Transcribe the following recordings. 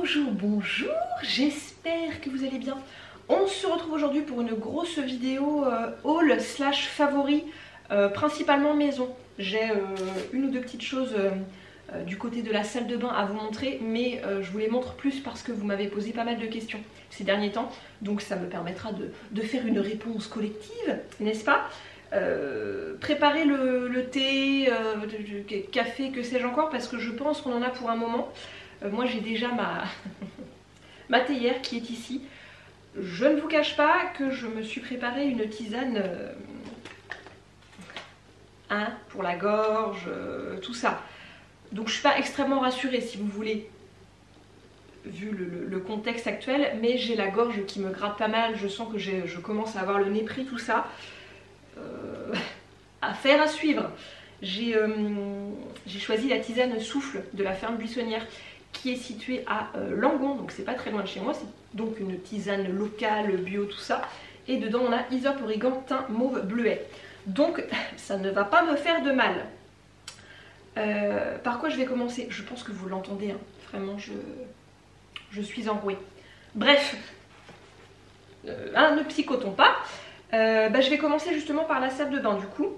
Bonjour, bonjour, j'espère que vous allez bien. On se retrouve aujourd'hui pour une grosse vidéo haul slash favori, principalement maison. J'ai une ou deux petites choses du côté de la salle de bain à vous montrer, mais je vous les montre plus parce que vous m'avez posé pas mal de questions ces derniers temps, donc ça me permettra de faire une réponse collective, n'est-ce pas? Préparer le thé, le café, que sais-je encore, parce que je pense qu'on en a pour un moment. Moi j'ai déjà ma théière qui est ici. Je ne vous cache pas que je me suis préparé une tisane pour la gorge, tout ça. Donc je ne suis pas extrêmement rassurée si vous voulez, vu le contexte actuel, mais j'ai la gorge qui me gratte pas mal, je sens que je commence à avoir le nez pris, tout ça. Affaire à suivre. J'ai choisi la tisane souffle de la ferme buissonnière qui est située à Langon, donc c'est pas très loin de chez moi, c'est donc une tisane locale, bio, tout ça. Et dedans on a hysope, origan, thym, mauve, bleuet. Donc ça ne va pas me faire de mal. Par quoi je vais commencer? Je pense que vous l'entendez, hein. Vraiment je suis enrouée. Bref, ne psychotons pas. Je vais commencer justement par la salle de bain du coup.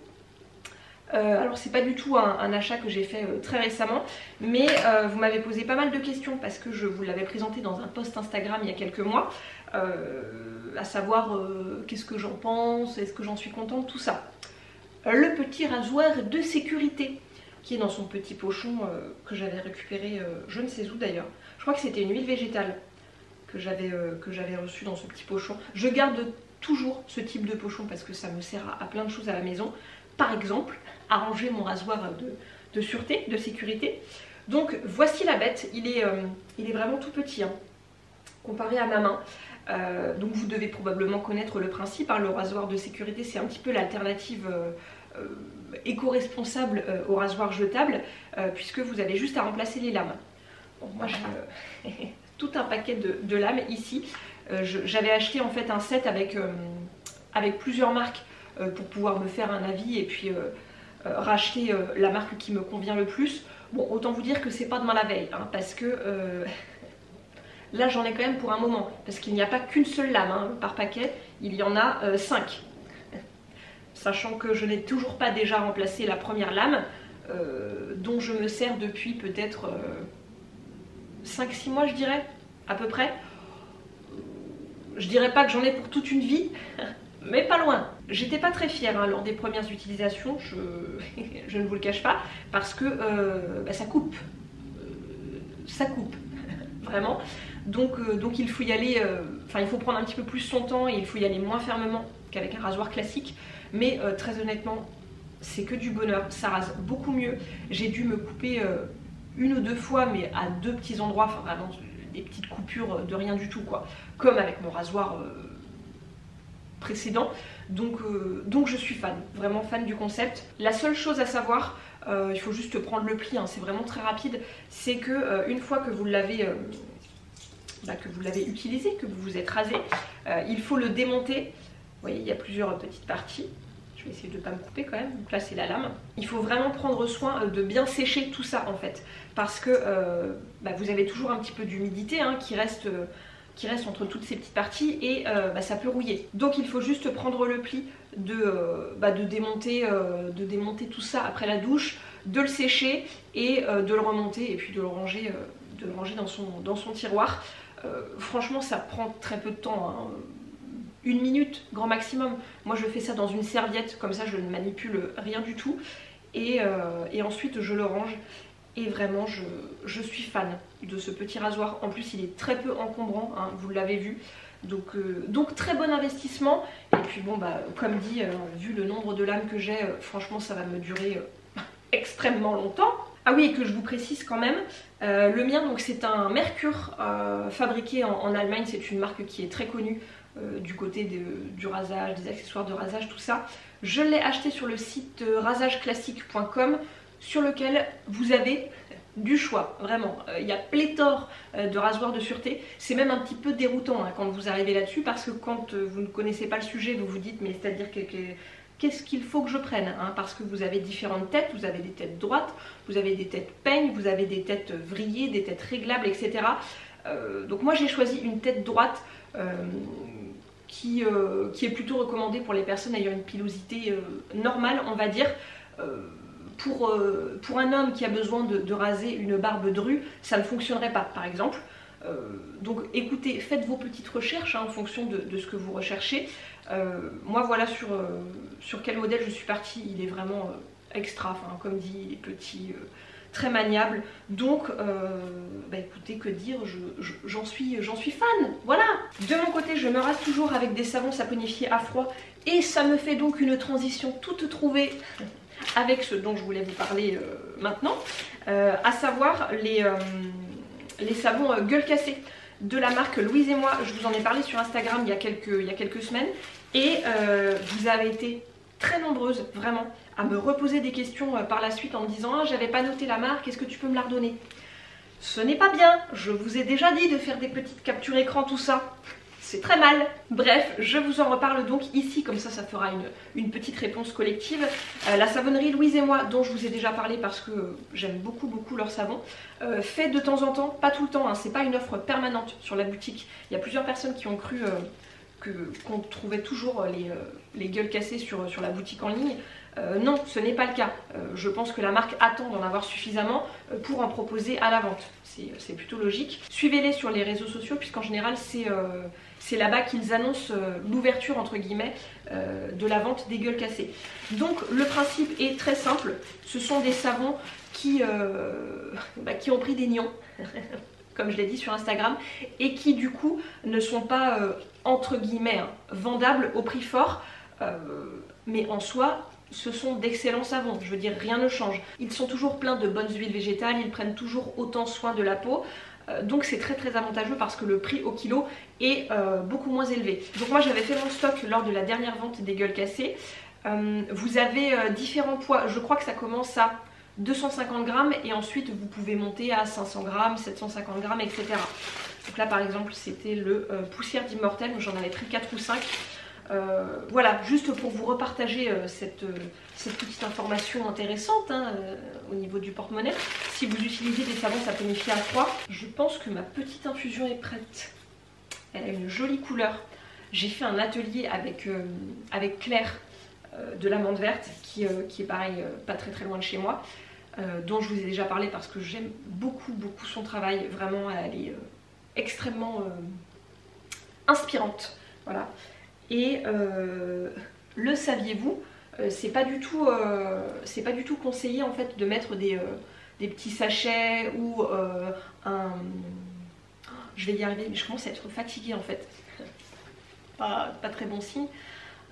Alors c'est pas du tout un achat que j'ai fait très récemment, mais vous m'avez posé pas mal de questions parce que je vous l'avais présenté dans un post Instagram il y a quelques mois, à savoir qu'est-ce que j'en pense, est-ce que j'en suis contente, tout ça. Le petit rasoir de sécurité qui est dans son petit pochon que j'avais récupéré je ne sais où d'ailleurs. Je crois que c'était une huile végétale que j'avais reçue dans ce petit pochon. Je garde toujours ce type de pochon parce que ça me sert à plein de choses à la maison. Par exemple, arranger mon rasoir de sûreté, de sécurité. Donc voici la bête, il est vraiment tout petit, hein, comparé à ma main. Donc vous devez probablement connaître le principe, hein, le rasoir de sécurité c'est un petit peu l'alternative éco-responsable au rasoir jetable, puisque vous avez juste à remplacer les lames. Bon, moi j'ai tout un paquet de lames ici. J'avais acheté en fait un set avec plusieurs marques pour pouvoir me faire un avis et puis racheter la marque qui me convient le plus. Bon, autant vous dire que c'est pas demain la veille, hein, parce que là j'en ai quand même pour un moment, parce qu'il n'y a pas qu'une seule lame, hein, par paquet, il y en a 5. Sachant que je n'ai toujours pas déjà remplacé la première lame, dont je me sers depuis peut-être 5-6 mois je dirais, à peu près. Je dirais pas que j'en ai pour toute une vie, mais pas loin. J'étais pas très fière, hein, lors des premières utilisations, je ne vous le cache pas, parce que ça coupe. Ça coupe, vraiment. Donc il faut y aller, il faut prendre un petit peu plus son temps et il faut y aller moins fermement qu'avec un rasoir classique. Mais très honnêtement, c'est que du bonheur, ça rase beaucoup mieux. J'ai dû me couper une ou deux fois, mais à deux petits endroits, enfin vraiment des petites coupures de rien du tout, quoi. Comme avec mon rasoir précédent. Donc je suis fan, vraiment fan du concept. La seule chose à savoir, il faut juste prendre le pli, hein, c'est vraiment très rapide, c'est que une fois que vous l'avez utilisé, que vous vous êtes rasé, il faut le démonter. Vous voyez, il y a plusieurs petites parties. Je vais essayer de ne pas me couper quand même. Donc là c'est la lame. Il faut vraiment prendre soin de bien sécher tout ça en fait, parce que vous avez toujours un petit peu d'humidité, hein, qui reste entre toutes ces petites parties et ça peut rouiller. Donc il faut juste prendre le pli de démonter tout ça après la douche, de le sécher et de le remonter et puis de le ranger dans son tiroir. Franchement ça prend très peu de temps, hein. 1 minute grand maximum. Moi je fais ça dans une serviette, comme ça je ne manipule rien du tout et ensuite je le range. Et vraiment, je suis fan de ce petit rasoir. En plus, il est très peu encombrant, hein, vous l'avez vu. Donc très bon investissement. Et puis bon, comme dit, vu le nombre de lames que j'ai, franchement, ça va me durer extrêmement longtemps. Ah oui, et que je vous précise quand même, le mien, donc c'est un Mercure fabriqué en Allemagne. C'est une marque qui est très connue du côté du rasage, des accessoires de rasage, tout ça. Je l'ai acheté sur le site rasageclassique.com, sur lequel vous avez du choix, vraiment. Il y a pléthore de rasoirs de sûreté. C'est même un petit peu déroutant, hein, quand vous arrivez là-dessus, parce que quand vous ne connaissez pas le sujet, vous vous dites mais c'est-à-dire qu'est-ce qu'il faut que je prenne, hein, parce que vous avez différentes têtes, vous avez des têtes droites, vous avez des têtes peignes, vous avez des têtes vrillées, des têtes réglables, etc. Donc moi j'ai choisi une tête droite qui est plutôt recommandée pour les personnes ayant une pilosité normale, on va dire. Pour un homme qui a besoin de raser une barbe drue, ça ne fonctionnerait pas par exemple. Donc écoutez, faites vos petites recherches en fonction de ce que vous recherchez. Moi voilà sur quel modèle je suis partie, il est vraiment extra, enfin comme dit, petit, très maniable. Donc écoutez, que dire, j'en suis fan, voilà. De mon côté, je me rase toujours avec des savons saponifiés à froid et ça me fait donc une transition toute trouvée avec ce dont je voulais vous parler maintenant, à savoir les savons gueule cassée de la marque Louise et moi. Je vous en ai parlé sur Instagram il y a quelques semaines et vous avez été très nombreuses vraiment à me reposer des questions par la suite en me disant « Ah, j'avais pas noté la marque, est-ce que tu peux me la redonner ?» Ce n'est pas bien, je vous ai déjà dit de faire des petites captures écran, tout ça. C'est très mal. Bref, je vous en reparle donc ici, comme ça fera une petite réponse collective. La savonnerie Louise et moi, dont je vous ai déjà parlé parce que j'aime beaucoup leur savon, fait de temps en temps, pas tout le temps, hein, c'est pas une offre permanente sur la boutique. Il y a plusieurs personnes qui ont cru qu'on trouvait toujours les gueules cassées sur la boutique en ligne. Non, ce n'est pas le cas. Je pense que la marque attend d'en avoir suffisamment pour en proposer à la vente. C'est plutôt logique. Suivez-les sur les réseaux sociaux puisqu'en général c'est là-bas qu'ils annoncent l'ouverture entre guillemets de la vente des gueules cassées. Donc le principe est très simple. Ce sont des savons qui ont pris des nions, comme je l'ai dit sur Instagram, et qui du coup ne sont pas entre guillemets vendables au prix fort, mais en soi ce sont d'excellents savons, je veux dire rien ne change. Ils sont toujours pleins de bonnes huiles végétales, ils prennent toujours autant soin de la peau, donc c'est très avantageux parce que le prix au kilo est beaucoup moins élevé. Donc moi j'avais fait mon stock lors de la dernière vente des gueules cassées. Vous avez différents poids, je crois que ça commence à 250 grammes et ensuite vous pouvez monter à 500 grammes, 750 grammes, etc. Donc là par exemple c'était le poussière d'immortel, j'en avais pris 4 ou 5. Voilà, juste pour vous repartager cette petite information intéressante au niveau du porte-monnaie. Si vous utilisez des savons saponifiés à froid, je pense que ma petite infusion est prête. Elle a une jolie couleur. J'ai fait un atelier avec Claire de l'amande verte qui est pareil, pas très loin de chez moi, dont je vous ai déjà parlé parce que j'aime beaucoup son travail. Vraiment, elle est extrêmement inspirante. Voilà. Et le saviez-vous, c'est pas du tout conseillé en fait de mettre des petits sachets ou je vais y arriver, mais je commence à être fatiguée en fait. Pas très bon signe.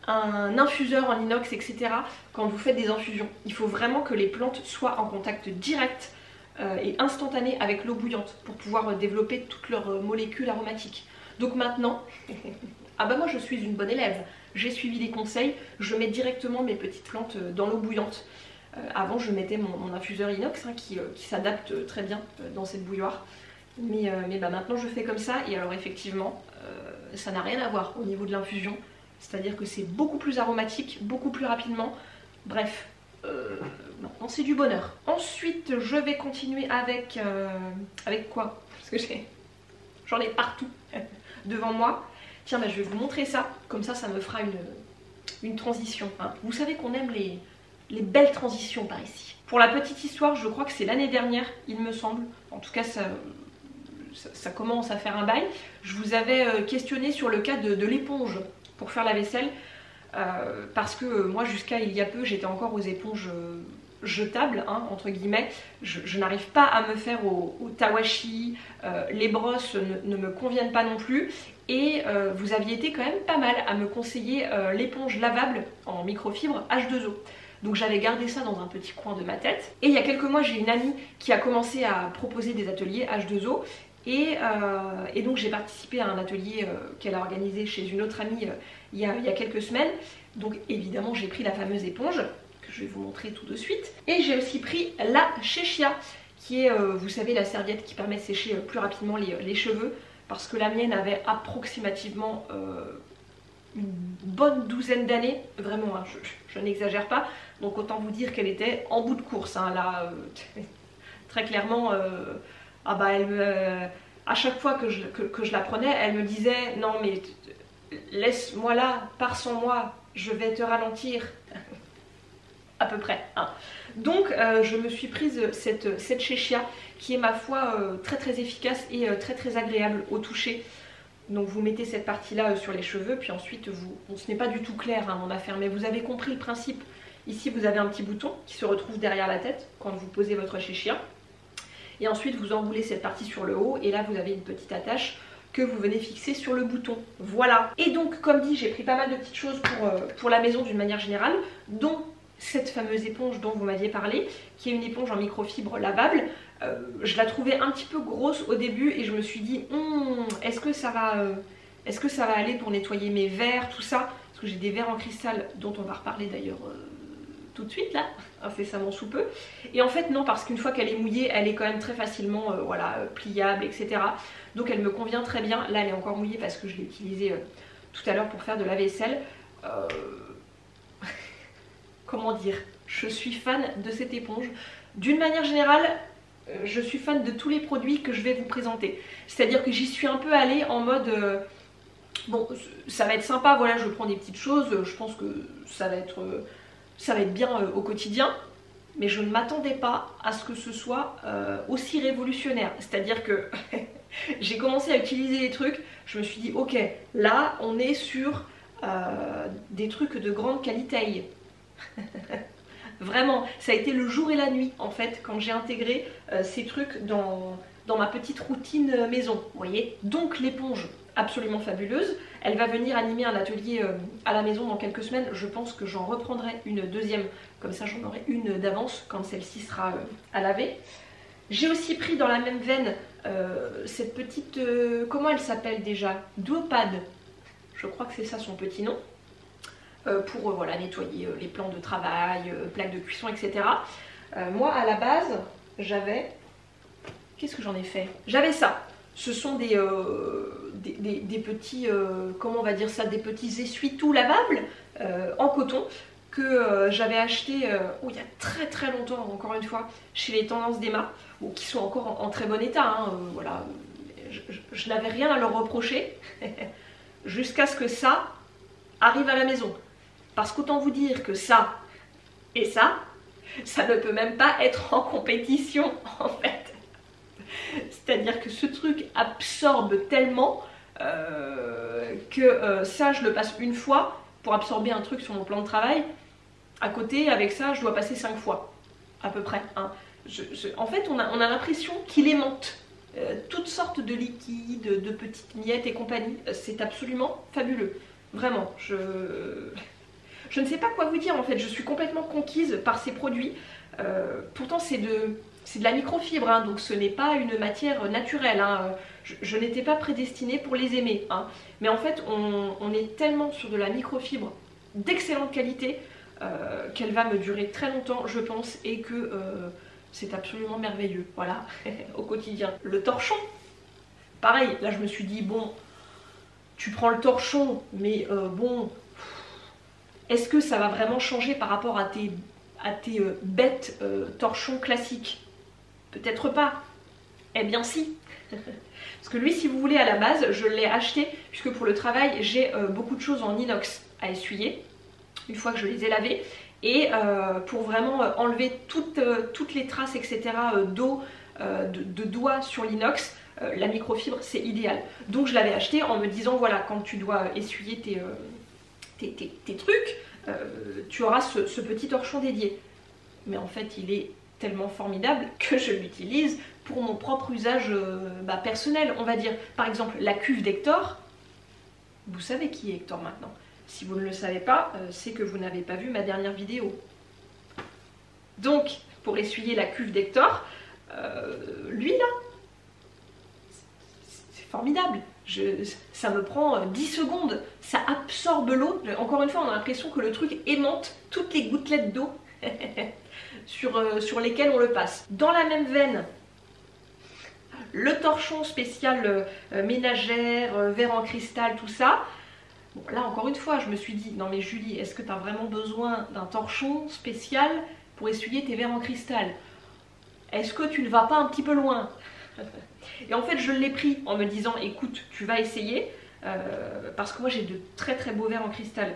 Un infuseur en inox, etc. Quand vous faites des infusions, il faut vraiment que les plantes soient en contact direct et instantané avec l'eau bouillante pour pouvoir développer toutes leurs molécules aromatiques. Donc maintenant, ah bah moi je suis une bonne élève, j'ai suivi les conseils, je mets directement mes petites plantes dans l'eau bouillante. Avant je mettais mon infuseur inox qui s'adapte très bien dans cette bouilloire. Mais bah maintenant je fais comme ça et alors effectivement ça n'a rien à voir au niveau de l'infusion. C'est-à-dire que c'est beaucoup plus aromatique, beaucoup plus rapidement. Bref, maintenant c'est du bonheur. Ensuite je vais continuer avec quoi? Parce que j'en ai partout devant moi. Tiens, bah, je vais vous montrer ça, comme ça me fera une transition. Hein. Vous savez qu'on aime les belles transitions par ici. Pour la petite histoire, je crois que c'est l'année dernière, il me semble. En tout cas, ça commence à faire un bail. Je vous avais questionné sur le cas de l'éponge pour faire la vaisselle. Parce que moi, jusqu'à il y a peu, j'étais encore aux éponges jetables, entre guillemets. Je n'arrive pas à me faire au tawashi. Les brosses ne me conviennent pas non plus. Et vous aviez été quand même pas mal à me conseiller l'éponge lavable en microfibre H2O. Donc j'avais gardé ça dans un petit coin de ma tête. Et il y a quelques mois, j'ai une amie qui a commencé à proposer des ateliers H2O. Et donc j'ai participé à un atelier qu'elle a organisé chez une autre amie il y a quelques semaines. Donc évidemment j'ai pris la fameuse éponge, que je vais vous montrer tout de suite. Et j'ai aussi pris la Sheshia, qui est, vous savez, la serviette qui permet de sécher plus rapidement les cheveux. Parce que la mienne avait approximativement une bonne douzaine d'années, vraiment, je n'exagère pas. Donc autant vous dire qu'elle était en bout de course, là, très clairement, à chaque fois que je la prenais, elle me disait non mais laisse-moi là, pars sans moi, je vais te ralentir. À peu près. Hein. Donc je me suis prise cette Shea qui est ma foi très très efficace et très très agréable au toucher. Donc vous mettez cette partie là sur les cheveux, puis ensuite bon, ce n'est pas du tout clair hein, mon affaire, mais vous avez compris le principe. Ici vous avez un petit bouton qui se retrouve derrière la tête quand vous posez votre Shea. Et ensuite vous enroulez cette partie sur le haut et là vous avez une petite attache que vous venez fixer sur le bouton. Voilà. Et donc comme dit, j'ai pris pas mal de petites choses pour la maison d'une manière générale, dont cette fameuse éponge dont vous m'aviez parlé, qui est une éponge en microfibre lavable. Je la trouvais un petit peu grosse au début et je me suis dit est-ce que ça va aller pour nettoyer mes verres, tout ça, parce que j'ai des verres en cristal dont on va reparler d'ailleurs tout de suite là, incessamment sous peu. Et en fait non, parce qu'une fois qu'elle est mouillée, elle est quand même très facilement voilà, pliable, etc. Donc elle me convient très bien. Là elle est encore mouillée parce que je l'ai utilisée tout à l'heure pour faire de la vaisselle. Comment dire, je suis fan de cette éponge. D'une manière générale, je suis fan de tous les produits que je vais vous présenter. C'est-à-dire que j'y suis un peu allée en mode bon, ça va être sympa, voilà, je prends des petites choses, je pense que ça va être bien au quotidien, mais je ne m'attendais pas à ce que ce soit aussi révolutionnaire. C'est-à-dire que j'ai commencé à utiliser les trucs, je me suis dit ok, là on est sur des trucs de grande qualité. Vraiment, ça a été le jour et la nuit en fait quand j'ai intégré ces trucs dans ma petite routine maison, vous voyez. Donc l'éponge, absolument fabuleuse, elle va venir animer un atelier à la maison dans quelques semaines. Je pense que j'en reprendrai une deuxième, comme ça j'en aurai une d'avance quand celle-ci sera à laver. J'ai aussi pris dans la même veine cette petite, comment elle s'appelle déjà, Duopad, je crois que c'est ça son petit nom. Pour voilà, nettoyer les plans de travail, plaques de cuisson, etc. Moi, à la base, j'avais... Qu'est-ce que j'en ai fait? J'avais ça. Ce sont des petits... comment on va dire ça? Des petits essuie-tout lavables en coton que j'avais acheté il y a très très longtemps, encore une fois, chez les Tendances d'Emma, qui sont encore en très bon état. Hein, voilà. Je n'avais rien à leur reprocher jusqu'à ce que ça arrive à la maison. Parce qu'autant vous dire que ça et ça ne peut même pas être en compétition en fait. C'est-à-dire que ce truc absorbe tellement que ça je le passe une fois pour absorber un truc sur mon plan de travail. À côté, avec ça, je dois passer 5 fois à peu près. Hein. En fait, on a l'impression qu'il aimante. Toutes sortes de liquides, de petites miettes et compagnie. C'est absolument fabuleux. Vraiment, je ne sais pas quoi vous dire en fait, je suis complètement conquise par ces produits. Pourtant c'est de la microfibre, hein, donc ce n'est pas une matière naturelle. Hein. Je n'étais pas prédestinée pour les aimer. Hein. Mais en fait on est tellement sur de la microfibre d'excellente qualité qu'elle va me durer très longtemps je pense et que c'est absolument merveilleux. Voilà, au quotidien. Le torchon, pareil, là je me suis dit bon, tu prends le torchon mais bon... Est-ce que ça va vraiment changer par rapport à tes bêtes torchons classiques? Peut-être pas. Eh bien si. Parce que lui, si vous voulez, à la base, je l'ai acheté, puisque pour le travail, j'ai beaucoup de choses en inox à essuyer, une fois que je les ai lavées. Et pour vraiment enlever toutes les traces, etc. d'eau, de doigts sur l'inox, la microfibre, c'est idéal. Donc je l'avais acheté en me disant, voilà, quand tu dois essuyer tes trucs, tu auras ce petit torchon dédié. Mais en fait il est tellement formidable que je l'utilise pour mon propre usage personnel, on va dire. Par exemple la cuve d'Hector, vous savez qui est Hector maintenant. Si vous ne le savez pas, c'est que vous n'avez pas vu ma dernière vidéo. Donc pour essuyer la cuve d'Hector, lui là, c'est formidable. Ça me prend 10 secondes, ça absorbe l'eau. Encore une fois, on a l'impression que le truc aimante toutes les gouttelettes d'eau sur lesquelles on le passe. Dans la même veine, le torchon spécial ménagère, verre en cristal, tout ça. Bon, là, encore une fois, je me suis dit, non mais Julie, est-ce que tu as vraiment besoin d'un torchon spécial pour essuyer tes verres en cristal? Est-ce que tu ne vas pas un petit peu loin? Et en fait je l'ai pris en me disant écoute tu vas essayer, parce que moi j'ai de très très beaux verres en cristal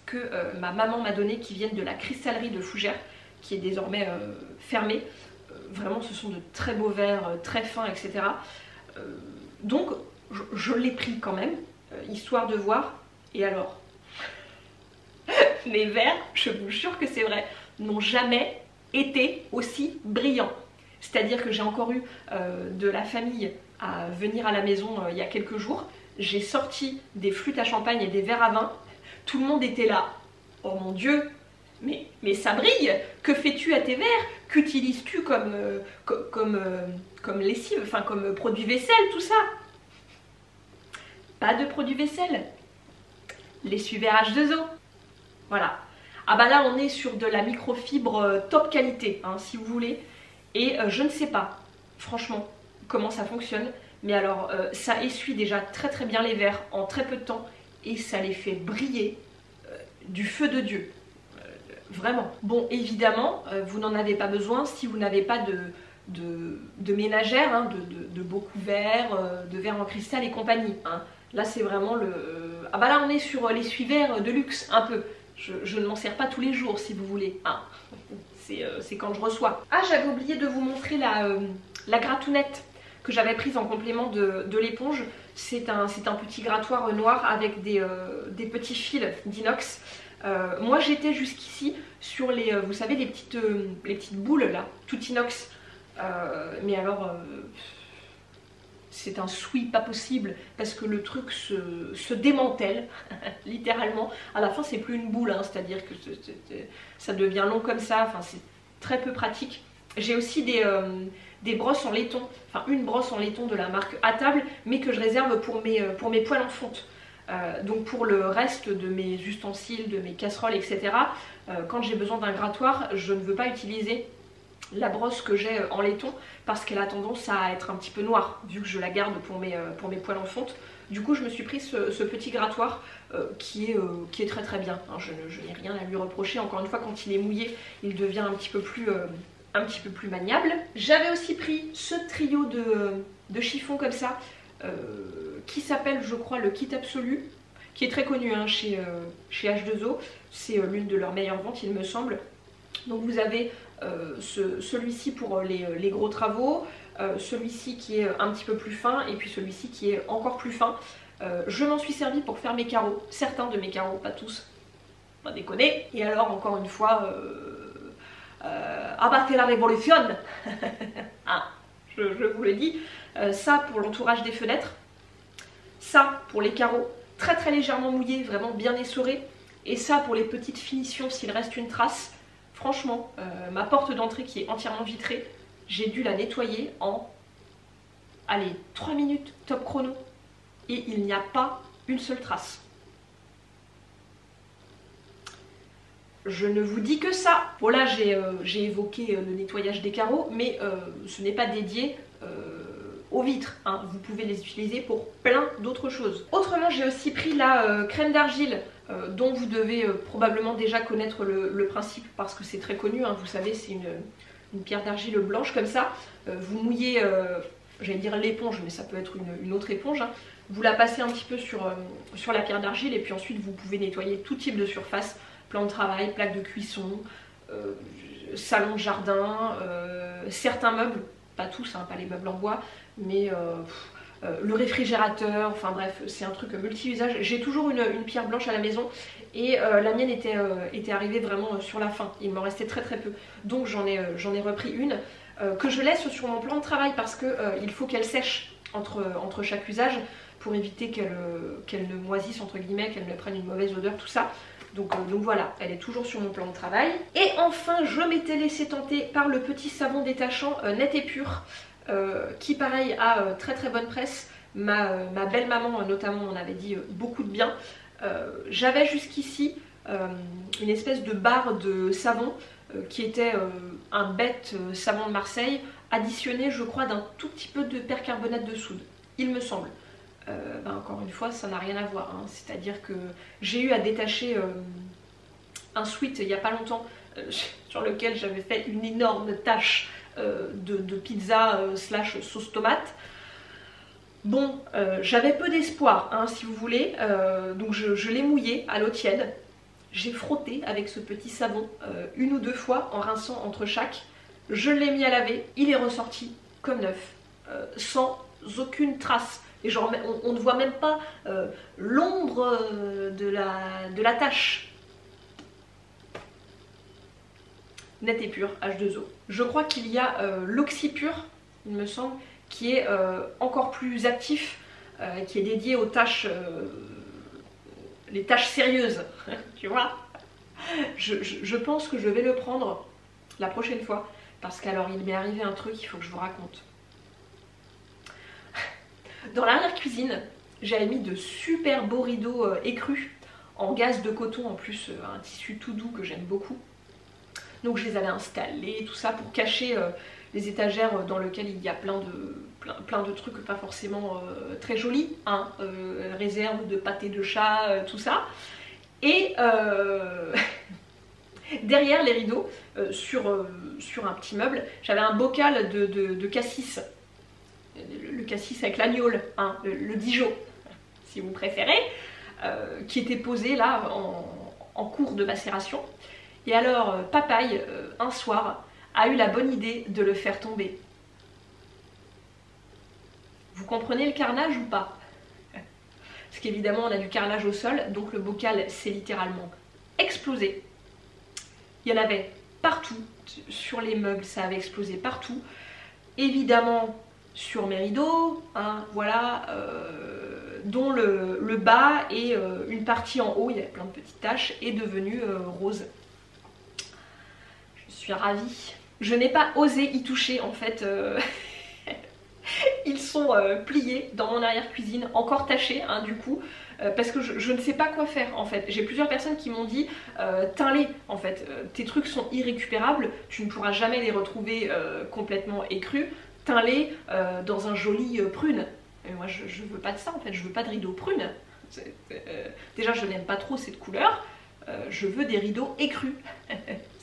que ma maman m'a donné, qui viennent de la cristallerie de Fougères, qui est désormais fermée. Vraiment ce sont de très beaux verres, très fins, etc. Donc je l'ai pris quand même, histoire de voir. Et alors, mes verres, je vous jure que c'est vrai, n'ont jamais été aussi brillants. C'est-à-dire que j'ai encore eu de la famille à venir à la maison il y a quelques jours. J'ai sorti des flûtes à champagne et des verres à vin. Tout le monde était là. Oh mon Dieu, mais ça brille. Que fais-tu à tes verres? Qu'utilises-tu comme lessive, enfin comme produit vaisselle, tout ça? Pas de produit vaisselle. L'essuie-verre H2O. Voilà. Ah bah là on est sur de la microfibre top qualité, hein, si vous voulez. Et je ne sais pas, franchement, comment ça fonctionne. Mais alors, ça essuie déjà très très bien les verres en très peu de temps. Et ça les fait briller du feu de Dieu. Vraiment. Bon, évidemment, vous n'en avez pas besoin si vous n'avez pas de ménagère, hein, de beaux couverts, de verres en cristal et compagnie. Hein. Là, c'est vraiment le... Ah bah là, on est sur l'essuie-verre de luxe, un peu. Je ne m'en sers pas tous les jours, si vous voulez. Hein. C'est quand je reçois. Ah, j'avais oublié de vous montrer la gratounette que j'avais prise en complément de l'éponge. C'est un petit grattoir noir avec des petits fils d'inox. Moi j'étais jusqu'ici sur vous savez, les petites boules là, tout inox. Mais alors, c'est un souhait pas possible parce que le truc se démantèle, littéralement. À la fin, c'est plus une boule, hein, c'est-à-dire que ça devient long comme ça. Enfin, c'est très peu pratique. J'ai aussi des brosses en laiton, enfin une brosse en laiton de la marque À Table, mais que je réserve pour mes poêles en fonte. Donc pour le reste de mes ustensiles, de mes casseroles, etc., quand j'ai besoin d'un grattoir, je ne veux pas utiliser la brosse que j'ai en laiton parce qu'elle a tendance à être un petit peu noire vu que je la garde pour mes poêles en fonte. Du coup je me suis pris ce petit grattoir qui est très très bien, hein. Je n'ai rien à lui reprocher. Encore une fois, quand il est mouillé, il devient un petit peu plus maniable. J'avais aussi pris ce trio de chiffons comme ça qui s'appelle, je crois, le Kit Absolu, qui est très connu, hein, chez H2O. C'est l'une de leurs meilleures ventes, il me semble. Donc vous avez celui-ci pour les gros travaux, celui-ci qui est un petit peu plus fin, et puis celui-ci qui est encore plus fin. Je m'en suis servi pour faire mes carreaux, certains de mes carreaux, pas tous, pas déconner. Et alors, encore une fois, abattez la révolution. Ah, je vous le dis. Ça pour l'entourage des fenêtres, ça pour les carreaux, très très légèrement mouillés, vraiment bien essorés, et ça pour les petites finitions s'il reste une trace. Franchement, ma porte d'entrée qui est entièrement vitrée, j'ai dû la nettoyer en, allez, 3 minutes top chrono, et il n'y a pas une seule trace. Je ne vous dis que ça. Bon là j'ai évoqué le nettoyage des carreaux, mais ce n'est pas dédié aux vitres, hein. Vous pouvez les utiliser pour plein d'autres choses. Autrement, j'ai aussi pris la crème d'argile dont vous devez probablement déjà connaître le principe parce que c'est très connu, hein. Vous savez, c'est une pierre d'argile blanche comme ça. Vous mouillez, j'allais dire l'éponge, mais ça peut être une autre éponge, hein. Vous la passez un petit peu sur la pierre d'argile et puis ensuite vous pouvez nettoyer tout type de surface, plan de travail, plaque de cuisson, salon de jardin, certains meubles, pas tous, hein, pas les meubles en bois, mais le réfrigérateur, enfin bref, c'est un truc multi-usage. J'ai toujours une pierre blanche à la maison et la mienne était arrivée vraiment sur la fin, il m'en restait très très peu. Donc j'en ai repris une que je laisse sur mon plan de travail parce qu'il faut qu'elle sèche entre chaque usage pour éviter qu'elle ne moisisse entre guillemets, qu'elle ne prenne une mauvaise odeur, tout ça. Donc voilà, elle est toujours sur mon plan de travail. Et enfin, je m'étais laissé tenter par le petit savon détachant Net et Pur, qui pareil a très très bonne presse. Ma belle maman notamment m'en avait dit beaucoup de bien. J'avais jusqu'ici une espèce de barre de savon qui était un bête savon de Marseille, additionné je crois d'un tout petit peu de percarbonate de soude, il me semble. Encore une fois, ça n'a rien à voir, hein. C'est-à-dire que j'ai eu à détacher un sweat il n'y a pas longtemps sur lequel j'avais fait une énorme tache de pizza slash sauce tomate. Bon, j'avais peu d'espoir, hein, si vous voulez, donc je l'ai mouillé à l'eau tiède. J'ai frotté avec ce petit savon 1 ou 2 fois en rinçant entre chaque. Je l'ai mis à laver, il est ressorti comme neuf, sans aucune trace. Et genre, on ne voit même pas l'ombre de la tache. Net et pur, H2O. Je crois qu'il y a l'Oxypure, il me semble, qui est encore plus actif, qui est dédié aux tâches, les tâches sérieuses, tu vois. Je pense que je vais le prendre la prochaine fois, parce qu'alors il m'est arrivé un truc, il faut que je vous raconte. Dans l'arrière-cuisine, j'avais mis de super beaux rideaux écrus, en gaze de coton en plus, un tissu tout doux que j'aime beaucoup. Donc je les avais installés, tout ça, pour cacher les étagères dans lesquelles il y a plein de trucs pas forcément très jolis, hein, réserve de pâté de chat, tout ça. Et derrière les rideaux, sur un petit meuble, j'avais un bocal de cassis. Le cassis avec l'agnole, hein, le Dijon, si vous préférez, qui était posé là en cours de macération. Et alors, Papaye, un soir, a eu la bonne idée de le faire tomber. Vous comprenez le carnage ou pas? Parce qu'évidemment, on a du carnage au sol, donc le bocal s'est littéralement explosé. Il y en avait partout, sur les meubles, ça avait explosé partout. Évidemment, sur mes rideaux, hein, voilà, dont le bas et une partie en haut, il y avait plein de petites taches, est devenue rose. Je suis ravie. Je n'ai pas osé y toucher en fait. Ils sont pliés dans mon arrière-cuisine, encore tachés hein, du coup, parce que je ne sais pas quoi faire en fait. J'ai plusieurs personnes qui m'ont dit teins-les en fait, tes trucs sont irrécupérables, tu ne pourras jamais les retrouver complètement écrus, teins-les dans un joli prune. Et moi je veux pas de ça en fait, je veux pas de rideaux prunes. Déjà je n'aime pas trop cette couleur, je veux des rideaux écrus.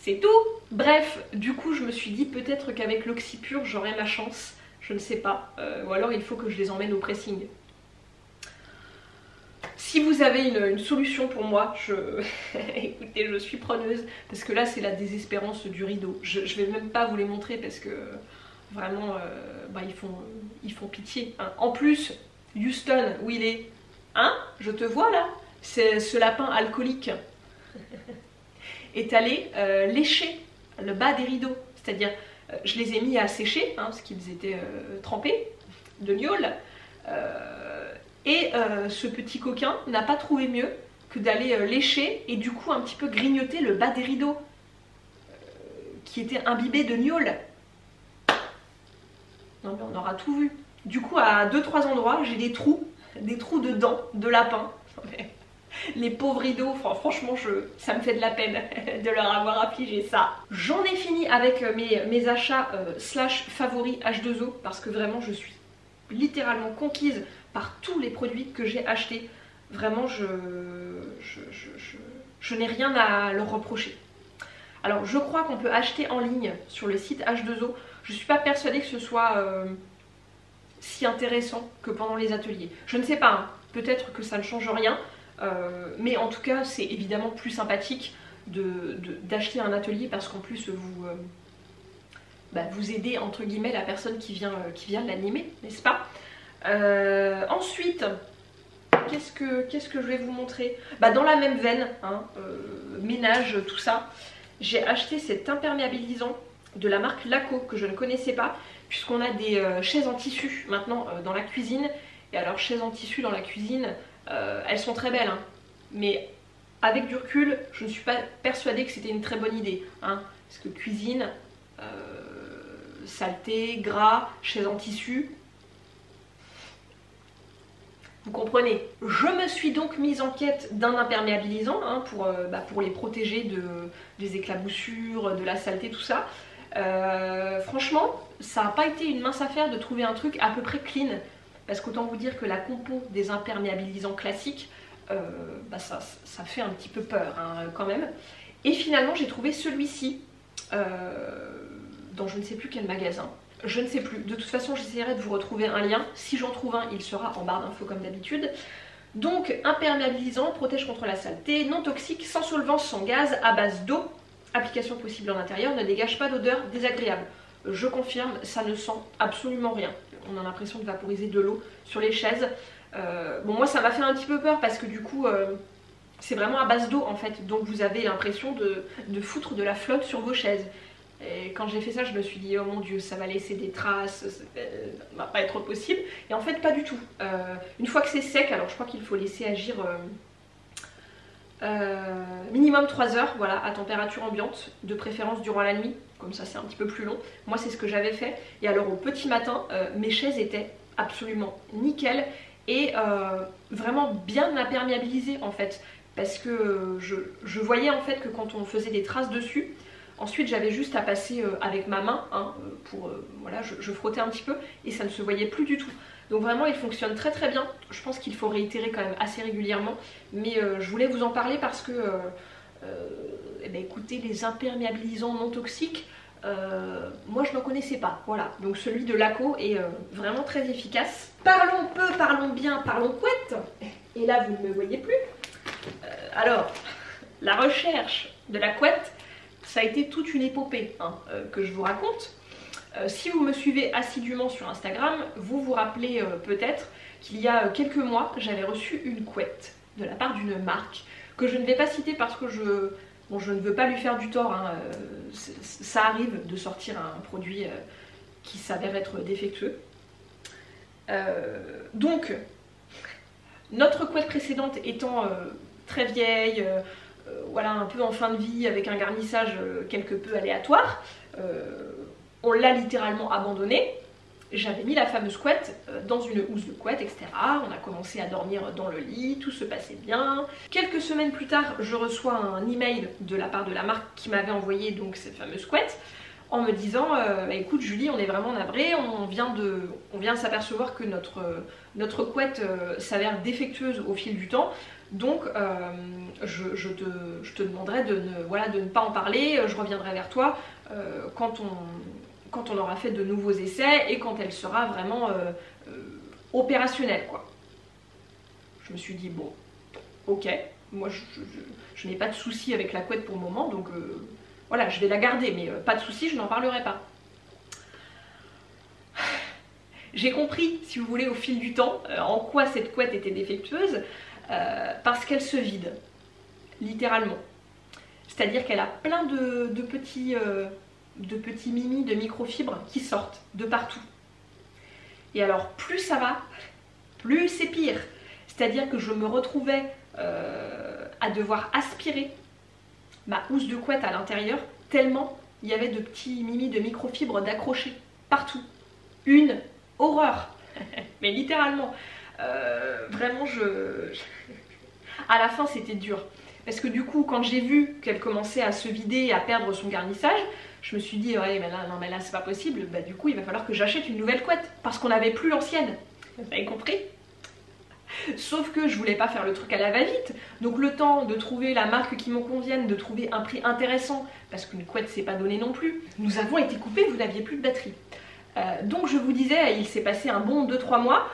C'est tout. Bref, du coup je me suis dit peut-être qu'avec l'Oxypure j'aurai ma chance. Je ne sais pas, ou alors il faut que je les emmène au pressing. Si vous avez une solution pour moi, écoutez, je suis preneuse, parce que là c'est la désespérance du rideau. Je vais même pas vous les montrer parce que vraiment, bah, ils font pitié. Hein. En plus, Houston, où il est? Hein? Je te vois là? C'est ce lapin alcoolique est allé lécher le bas des rideaux, c'est-à-dire je les ai mis à sécher, hein, parce qu'ils étaient trempés de gnôle. Et ce petit coquin n'a pas trouvé mieux que d'aller lécher et du coup un petit peu grignoter le bas des rideaux qui était imbibé de gnôle. Non mais on aura tout vu. Du coup à 2-3 endroits j'ai des trous de dents de lapin. Les pauvres rideaux, franchement, ça me fait de la peine de leur avoir affligé ça. J'en ai fini avec mes achats slash favoris H2O parce que vraiment je suis littéralement conquise par tous les produits que j'ai achetés. Vraiment, je n'ai rien à leur reprocher. Alors, je crois qu'on peut acheter en ligne sur le site H2O. Je ne suis pas persuadée que ce soit si intéressant que pendant les ateliers. Je ne sais pas, hein. Peut-être que ça ne change rien. Mais en tout cas c'est évidemment plus sympathique d'acheter un atelier parce qu'en plus vous aidez entre guillemets la personne qui vient l'animer, n'est-ce pas? Ensuite, qu'est-ce que je vais vous montrer? Dans la même veine, hein, ménage, tout ça, j'ai acheté cet imperméabilisant de la marque Laco que je ne connaissais pas, puisqu'on a des chaises en tissu maintenant dans la cuisine. Et alors chaises en tissu dans la cuisine, elles sont très belles, hein. Mais avec du recul, je ne suis pas persuadée que c'était une très bonne idée, hein, parce que cuisine, saleté, gras, chaise en tissu, vous comprenez. Je me suis donc mise en quête d'un imperméabilisant hein, pour les protéger des éclaboussures, de la saleté, tout ça. Franchement, ça n'a pas été une mince affaire de trouver un truc à peu près clean. Parce qu'autant vous dire que la compo des imperméabilisants classiques, ça fait un petit peu peur hein, quand même. Et finalement j'ai trouvé celui-ci dans je ne sais plus quel magasin. Je ne sais plus. De toute façon, j'essaierai de vous retrouver un lien. Si j'en trouve un, il sera en barre d'infos comme d'habitude. Donc, imperméabilisant, protège contre la saleté, non toxique, sans solvant, sans gaz, à base d'eau. Application possible en intérieur, ne dégage pas d'odeur désagréable. Je confirme, ça ne sent absolument rien. On a l'impression de vaporiser de l'eau sur les chaises. Bon, moi, ça m'a fait un petit peu peur parce que du coup... c'est vraiment à base d'eau en fait, donc vous avez l'impression de foutre de la flotte sur vos chaises. Et quand j'ai fait ça, je me suis dit oh mon dieu, ça va laisser des traces, ça va pas être possible. Et en fait pas du tout. Une fois que c'est sec, alors je crois qu'il faut laisser agir minimum 3 heures, voilà, à température ambiante, de préférence durant la nuit, comme ça c'est un petit peu plus long. Moi c'est ce que j'avais fait. Et alors au petit matin, mes chaises étaient absolument nickel et vraiment bien imperméabilisées en fait. Parce que je voyais en fait que quand on faisait des traces dessus, ensuite j'avais juste à passer avec ma main, hein, voilà, je frottais un petit peu et ça ne se voyait plus du tout. Donc vraiment il fonctionne très très bien. Je pense qu'il faut réitérer quand même assez régulièrement. Mais je voulais vous en parler parce que, eh ben, écoutez, les imperméabilisants non toxiques, moi je n'en connaissais pas. Voilà, donc celui de Laco est vraiment très efficace. Parlons peu, parlons bien, parlons couette. Et là vous ne me voyez plus. Alors, la recherche de la couette, ça a été toute une épopée hein, que je vous raconte. Si vous me suivez assidûment sur Instagram, vous vous rappelez peut-être qu'il y a quelques mois, j'avais reçu une couette de la part d'une marque que je ne vais pas citer parce que je ne veux pas lui faire du tort. Hein, ça arrive de sortir un produit qui s'avère être défectueux. Donc, notre couette précédente étant très vieille, voilà, un peu en fin de vie, avec un garnissage quelque peu aléatoire, on l'a littéralement abandonnée. J'avais mis la fameuse couette dans une housse de couette, etc. On a commencé à dormir dans le lit, tout se passait bien. Quelques semaines plus tard, je reçois un email de la part de la marque qui m'avait envoyé donc cette fameuse couette en me disant écoute Julie, on est vraiment navrés, on vient de s'apercevoir que notre couette s'avère défectueuse au fil du temps. Donc je te demanderai de ne pas en parler, je reviendrai vers toi quand on aura fait de nouveaux essais et quand elle sera vraiment opérationnelle quoi. Je me suis dit bon, ok, moi je n'ai pas de souci avec la couette pour le moment, donc voilà, je vais la garder, mais pas de souci, je n'en parlerai pas. J'ai compris, si vous voulez, au fil du temps, en quoi cette couette était défectueuse, parce qu'elle se vide, littéralement. C'est-à-dire qu'elle a plein de petits mimis, de microfibres qui sortent de partout. Et alors, plus ça va, plus c'est pire. C'est-à-dire que je me retrouvais à devoir aspirer ma housse de couette à l'intérieur, tellement il y avait de petits mimis de microfibres d'accrochés partout. Une horreur, mais littéralement. Vraiment, à la fin, c'était dur. Parce que du coup, quand j'ai vu qu'elle commençait à se vider et à perdre son garnissage, je me suis dit, ouais, mais là, non, mais là, c'est pas possible. Bah, du coup, il va falloir que j'achète une nouvelle couette. Parce qu'on n'avait plus l'ancienne. Vous avez compris? Sauf que je voulais pas faire le truc à la va-vite, donc le temps de trouver la marque qui me convienne, de trouver un prix intéressant, parce qu'une couette c'est pas donné non plus, nous avons été coupés, vous n'aviez plus de batterie. Donc je vous disais, il s'est passé un bon 2-3 mois,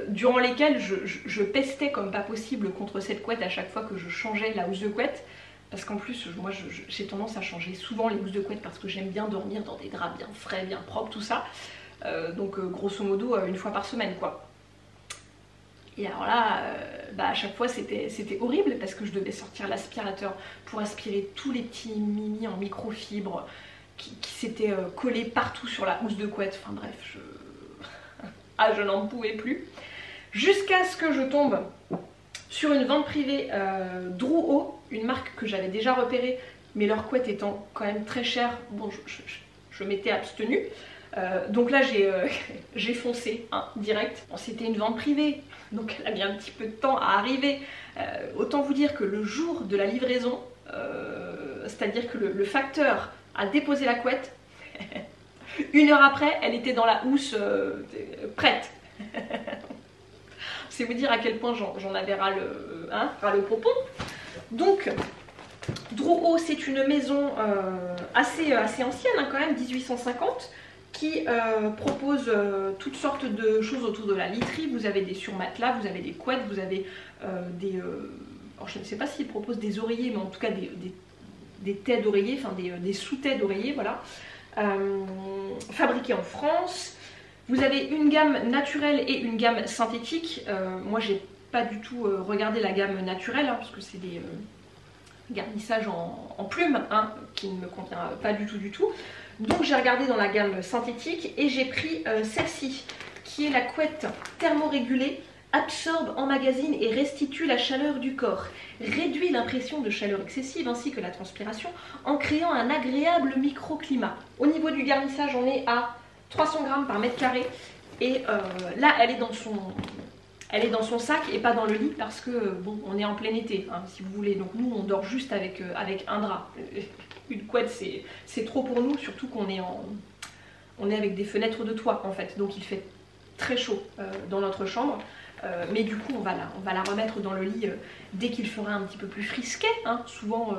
durant lesquels je pestais comme pas possible contre cette couette à chaque fois que je changeais la housse de couette, parce qu'en plus moi j'ai tendance à changer souvent les housses de couette parce que j'aime bien dormir dans des draps bien frais, bien propres, tout ça, donc grosso modo une fois par semaine quoi. Et alors là, à chaque fois c'était horrible parce que je devais sortir l'aspirateur pour aspirer tous les petits mimis en microfibre qui s'étaient collés partout sur la housse de couette. Enfin bref, je n'en pouvais plus. Jusqu'à ce que je tombe sur une vente privée Drouot, une marque que j'avais déjà repérée, mais leur couette étant quand même très chère, bon, je m'étais abstenue. Donc là j'ai foncé direct. Bon, c'était une vente privée, donc elle a mis un petit peu de temps à arriver. Autant vous dire que le jour de la livraison, c'est-à-dire que le facteur a déposé la couette, 1 heure après elle était dans la housse prête. C'est vous dire à quel point j'en avais ras le pompon. Donc Drouot, c'est une maison assez ancienne, hein, quand même, 1850, qui propose toutes sortes de choses autour de la literie. Vous avez des surmatelas, vous avez des couettes, vous avez des... alors je ne sais pas s'ils proposent des oreillers, mais en tout cas des têtes d'oreiller, enfin des sous-têtes d'oreiller, voilà. Fabriqués en France. Vous avez une gamme naturelle et une gamme synthétique. Moi, j'ai pas du tout regardé la gamme naturelle, hein, parce que c'est des garnissages en plumes, hein, qui ne me convient pas du tout. Donc j'ai regardé dans la gamme synthétique et j'ai pris celle-ci, qui est la couette thermorégulée, absorbe, emmagasine et restitue la chaleur du corps, réduit l'impression de chaleur excessive ainsi que la transpiration en créant un agréable microclimat. Au niveau du garnissage, on est à 300 grammes par mètre carré et là elle est dans son sac et pas dans le lit parce que bon, on est en plein été, hein, si vous voulez. Donc nous on dort juste avec un drap. Une couette c'est trop pour nous, surtout qu'on est avec des fenêtres de toit en fait, donc il fait très chaud dans notre chambre. Mais du coup on va la remettre dans le lit dès qu'il fera un petit peu plus frisquet, hein. Souvent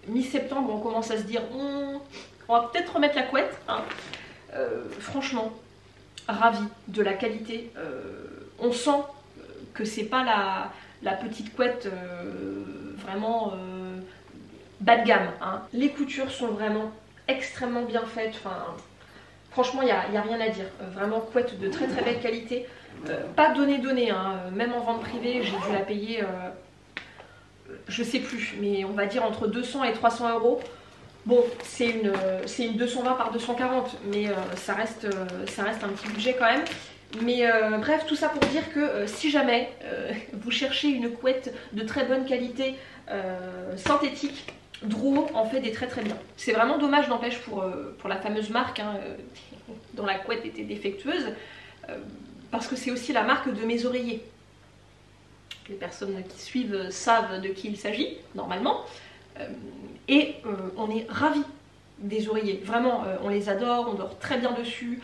mi-septembre on commence à se dire on va peut-être remettre la couette, hein. Franchement ravie de la qualité, on sent que c'est pas la petite couette vraiment bas de gamme, hein. Les coutures sont vraiment extrêmement bien faites, enfin, franchement il n'y a rien à dire, vraiment couette de très belle qualité. Pas donné, hein. Même en vente privée j'ai dû la payer, je sais plus, mais on va dire entre 200 et 300 euros. Bon, c'est une 220 par 240, mais ça reste un petit budget quand même. Mais bref, tout ça pour dire que si jamais vous cherchez une couette de très bonne qualité synthétique, Drouot en fait des très bien. C'est vraiment dommage, n'empêche, pour la fameuse marque, hein, dont la couette était défectueuse, parce que c'est aussi la marque de mes oreillers. Les personnes qui suivent savent de qui il s'agit, normalement. Et on est ravis des oreillers, vraiment, on les adore, on dort très bien dessus,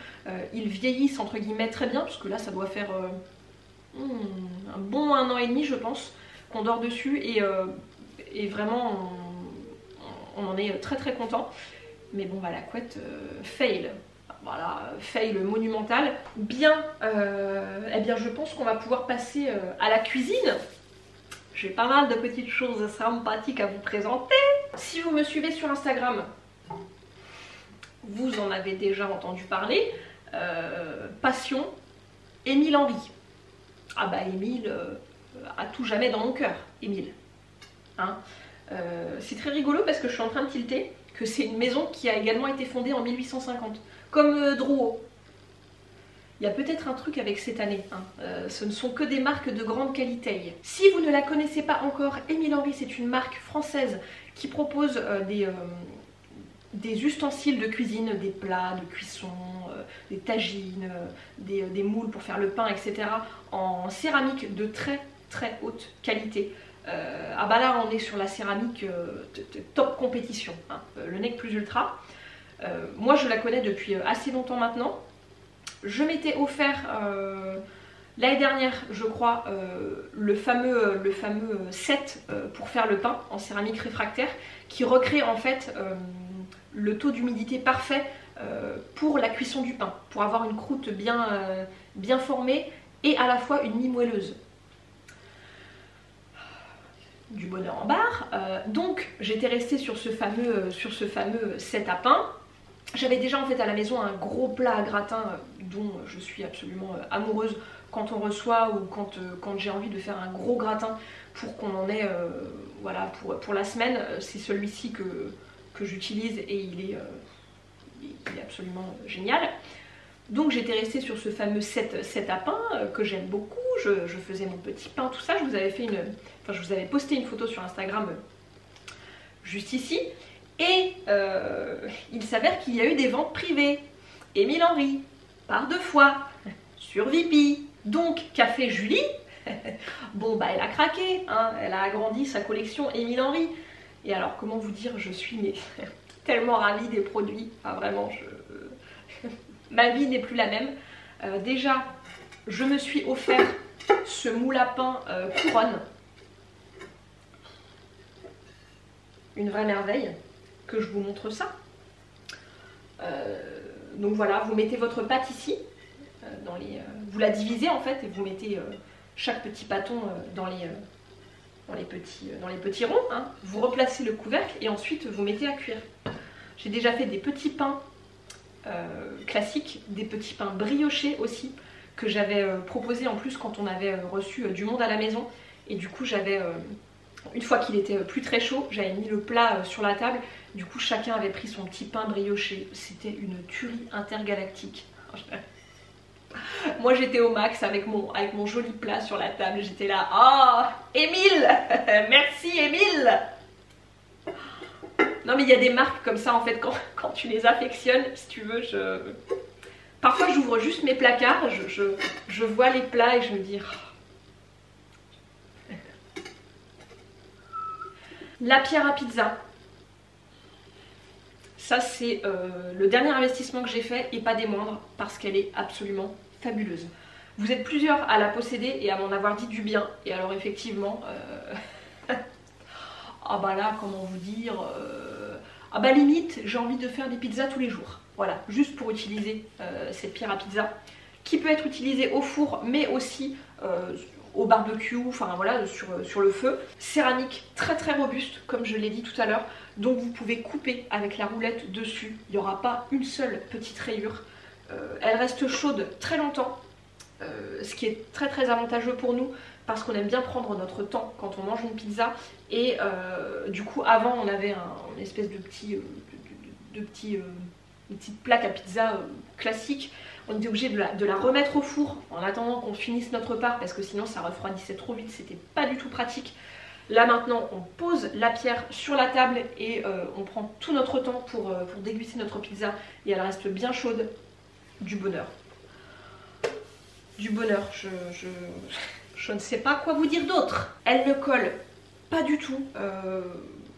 ils vieillissent entre guillemets très bien, parce que là ça doit faire un bon 1 an et demi je pense qu'on dort dessus, et vraiment on en est très content. Mais bon bah la couette fail, voilà, fail monumental. Bien, eh bien je pense qu'on va pouvoir passer à la cuisine. J'ai pas mal de petites choses sympathiques à vous présenter. Si vous me suivez sur Instagram, vous en avez déjà entendu parler. Passion, Émile Henry. Ah bah Émile, à tout jamais dans mon cœur, Émile. Hein, c'est très rigolo parce que je suis en train de tilter que c'est une maison qui a également été fondée en 1850, comme Drouot. Il y a peut-être un truc avec cette année, hein. Ce ne sont que des marques de grande qualité. Si vous ne la connaissez pas encore, Émile Henry, c'est une marque française qui propose des ustensiles de cuisine, des plats de cuisson, des tagines, des moules pour faire le pain, etc. en céramique de très haute qualité. Ah bah là on est sur la céramique top compétition, hein, le nec plus ultra. Moi je la connais depuis assez longtemps maintenant. Je m'étais offert l'année dernière, je crois, le fameux set pour faire le pain en céramique réfractaire qui recrée en fait le taux d'humidité parfait pour la cuisson du pain, pour avoir une croûte bien formée et à la fois une mie moelleuse. Du bonheur en barre. Donc j'étais restée sur ce fameux set à pain. J'avais déjà en fait à la maison un gros plat à gratin dont je suis absolument amoureuse quand on reçoit ou quand j'ai envie de faire un gros gratin pour qu'on en ait voilà, pour la semaine. C'est celui-ci que j'utilise et il est absolument génial. Donc j'étais restée sur ce fameux set à pain que j'aime beaucoup. Je faisais mon petit pain, tout ça. Je vous avais posté une photo sur Instagram juste ici. Et il s'avère qu'il y a eu des ventes privées. Émile Henry, par 2 fois, sur Vipi. Donc, qu'a fait Julie? Bon, bah elle a craqué, hein, elle a agrandi sa collection Émile Henry. Et alors, comment vous dire, je suis tellement ravie des produits. Enfin, vraiment, ma vie n'est plus la même. Déjà, je me suis offert ce moule à pain couronne. une vraie merveille, que je vous montre ça. Donc voilà, vous mettez votre pâte ici, vous la divisez en fait et vous mettez chaque petit bâton dans les petits ronds. Hein. Vous replacez le couvercle et ensuite vous mettez à cuire. J'ai déjà fait des petits pains classiques, des petits pains briochés aussi, que j'avais proposé en plus quand on avait reçu du monde à la maison. Et du coup j'avais, une fois qu'il était plus très chaud, j'avais mis le plat sur la table. Du coup chacun avait pris son petit pain brioché. C'était une tuerie intergalactique. Moi j'étais au max avec mon joli plat sur la table. J'étais là, oh Émile, merci Émile. Non mais il y a des marques comme ça en fait, quand tu les affectionnes, si tu veux, parfois j'ouvre juste mes placards, je vois les plats et je me dis... La pierre à pizza. Ça c'est le dernier investissement que j'ai fait et pas des moindres parce qu'elle est absolument fabuleuse. Vous êtes plusieurs à la posséder et à m'en avoir dit du bien. Et alors effectivement... ah bah là, comment vous dire... ah bah limite, j'ai envie de faire des pizzas tous les jours. Voilà, juste pour utiliser cette pierre à pizza. Qui peut être utilisée au four, mais aussi au barbecue, enfin voilà, sur le feu. Céramique très très robuste, comme je l'ai dit tout à l'heure. Donc vous pouvez couper avec la roulette dessus. Il n'y aura pas une seule petite rayure. Elle reste chaude très longtemps. Ce qui est très très avantageux pour nous parce qu'on aime bien prendre notre temps quand on mange une pizza et du coup avant on avait une espèce de petite plaque à pizza classique. On était obligé de la remettre au four en attendant qu'on finisse notre part parce que sinon ça refroidissait trop vite, c'était pas du tout pratique. Là maintenant on pose la pierre sur la table et on prend tout notre temps pour déguster notre pizza et elle reste bien chaude. Du bonheur. Du bonheur, je ne sais pas quoi vous dire d'autre. Elle ne colle pas du tout,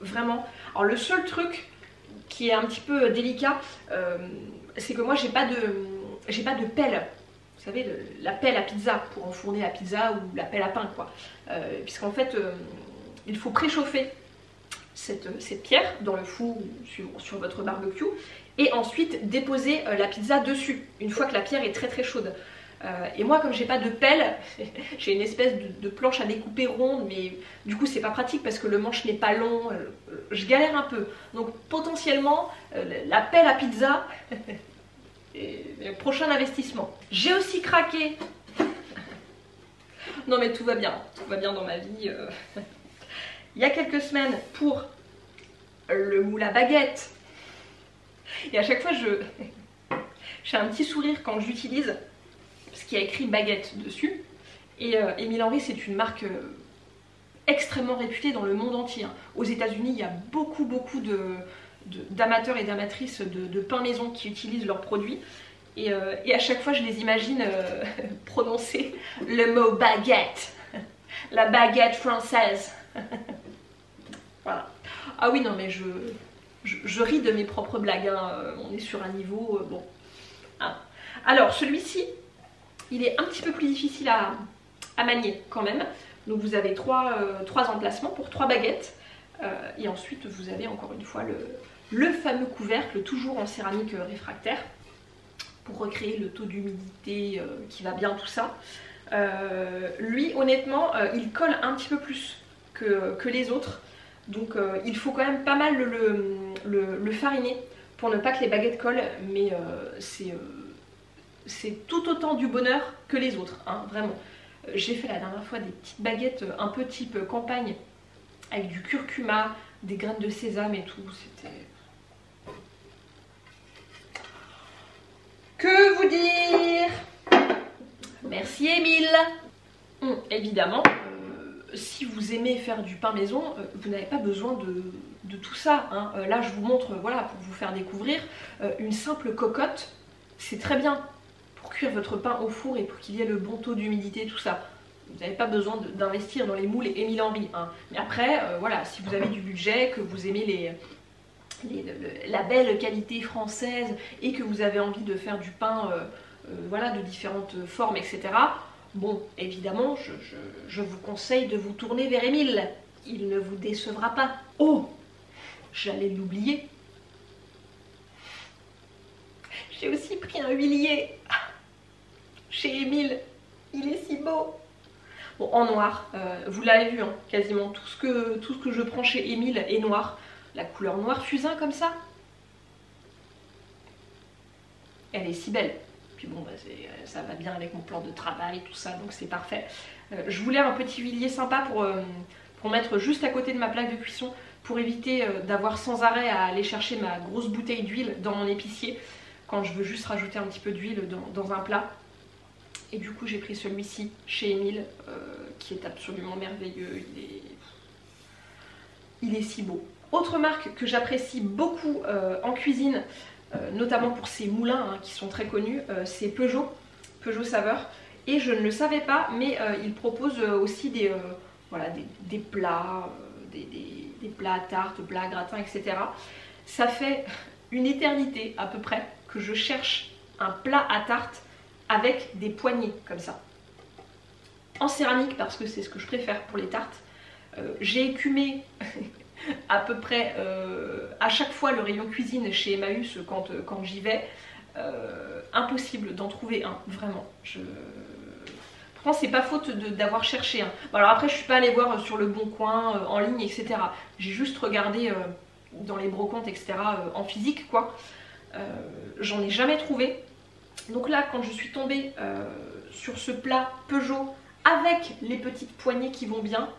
vraiment. Alors le seul truc qui est un petit peu délicat, c'est que moi j'ai pas de pelle. Vous savez, la pelle à pizza pour enfourner la pizza ou la pelle à pain quoi. Puisqu'en fait, il faut préchauffer cette pierre dans le four ou sur votre barbecue et ensuite déposer la pizza dessus une fois que la pierre est très très chaude. Et moi comme j'ai pas de pelle, j'ai une espèce de planche à découper ronde mais du coup c'est pas pratique parce que le manche n'est pas long, je galère un peu. Donc potentiellement la pelle à pizza est le prochain investissement. J'ai aussi craqué. Non mais tout va bien dans ma vie. Il y a quelques semaines pour le moule à baguette. Et à chaque fois j'ai un petit sourire quand je l'utilise parce qu'il y a écrit baguette dessus. Et Émile Henry c'est une marque extrêmement réputée dans le monde entier. Aux États-Unis il y a beaucoup d'amateurs et d'amatrices de pain maison qui utilisent leurs produits. Et à chaque fois je les imagine prononcer le mot baguette. La baguette française. Voilà. Ah oui non mais je ris de mes propres blagues, hein. On est sur un niveau bon. Ah. Alors celui-ci, il est un petit peu plus difficile à manier quand même. Donc vous avez trois emplacements pour 3 baguettes. Et ensuite vous avez encore une fois le fameux couvercle, toujours en céramique réfractaire, pour recréer le taux d'humidité qui va bien tout ça. Lui honnêtement, il colle un petit peu plus que les autres. Donc il faut quand même pas mal le fariner pour ne pas que les baguettes collent, mais c'est tout autant du bonheur que les autres, hein, vraiment. J'ai fait la dernière fois des petites baguettes un peu type campagne avec du curcuma, des graines de sésame et tout, c'était... Que vous dire? Merci Émile. Évidemment, si vous aimez faire du pain maison, vous n'avez pas besoin de tout ça, hein. Là je vous montre, voilà, pour vous faire découvrir, une simple cocotte, c'est très bien pour cuire votre pain au four et pour qu'il y ait le bon taux d'humidité, tout ça. Vous n'avez pas besoin d'investir dans les moules Émile Henry, hein. Mais après, voilà, si vous avez du budget, que vous aimez la belle qualité française et que vous avez envie de faire du pain voilà, de différentes formes, etc. Bon, évidemment, je vous conseille de vous tourner vers Émile. Il ne vous décevra pas. Oh, j'allais l'oublier. J'ai aussi pris un huilier chez Emile. Il est si beau. Bon, en noir, vous l'avez vu, hein, quasiment tout ce que je prends chez Emile est noir. La couleur noir fusain comme ça. Elle est si belle. Puis bon, bah, ça va bien avec mon plan de travail, tout ça, donc c'est parfait. Je voulais un petit huilier sympa pour mettre juste à côté de ma plaque de cuisson, pour éviter d'avoir sans arrêt à aller chercher ma grosse bouteille d'huile dans mon épicier, quand je veux juste rajouter un petit peu d'huile dans un plat. Et du coup j'ai pris celui-ci chez Emile, qui est absolument merveilleux, il est si beau. Autre marque que j'apprécie beaucoup en cuisine, notamment pour ses moulins hein, qui sont très connus, c'est Peugeot Saveur. Et je ne le savais pas, mais ils proposent aussi voilà, des plats, des plats à tarte, plats à gratin, etc. Ça fait une éternité à peu près que je cherche un plat à tarte avec des poignées comme ça. En céramique, parce que c'est ce que je préfère pour les tartes. J'ai écumé à peu près à chaque fois le rayon cuisine chez Emmaüs quand j'y vais. Impossible d'en trouver un, vraiment. Pourtant c'est pas faute d'avoir cherché. Hein. Bon, alors après je suis pas allée voir sur le Bon Coin, en ligne, etc. J'ai juste regardé dans les brocantes, etc. En physique quoi. J'en ai jamais trouvé. Donc là quand je suis tombée sur ce plat Peugeot avec les petites poignées qui vont bien,